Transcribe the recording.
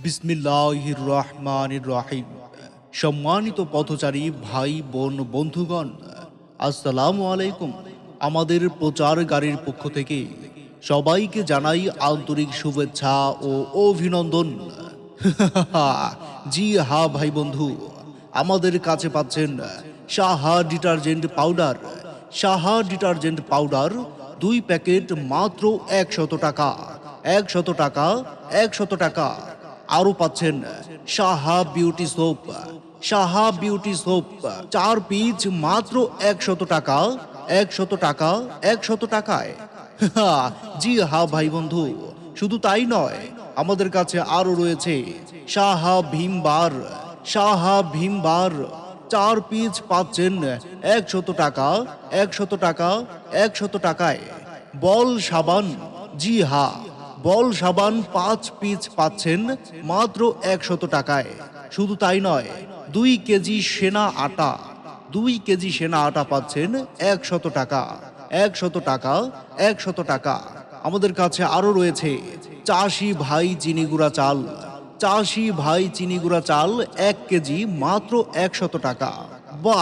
বিসমিল্লাহির রহমানির রহিম। সম্মানিত পথচারী ভাই বোন বন্ধুগণ, আসসালামু আলাইকুম। আমাদের প্রচার গাড়ির পক্ষ থেকে সবাইকে জানাই আন্তরিক শুভেচ্ছা ও অভিনন্দন। জি হ্যাঁ ভাই বন্ধু, আমাদের কাছে পাচ্ছেন Saha detergent powder. Saha detergent powder 2 packet মাত্র 100 টাকা। 100 টাকা, 100 টাকা। আরও পাচ্ছেন Saha beauty soap. Saha beauty soap 4 piece মাত্র 100 টাকা। 100 টাকা, 100 টাকায়। জি হ্যাঁ ভাই বন্ধু, শুধু তাই নয়, আমাদের কাছে আরো রয়েছে সাহা ভীম বার। সাহা ভীম বার 4 পিস পাচ্ছেন 100 টাকা। 100 টাকা, 100 টাকায়। বল সাবান, জি হ্যাঁ, বল সাবান 5 পিস পাচ্ছেন মাত্র 100 টাকায়। শুধু তাই নয়, 2 কেজি সেনা আটা, 2 কেজি সেনা আটা পাচ্ছেন 100 টাকা। 100 টাকা, 100 টাকা। আমাদের কাছে আরো রয়েছে চাষি ভাই চিনি গুঁড়া চাল। চাষি ভাই চিনি গুঁড়া চাল 1 কেজি মাত্র 100 টাকা।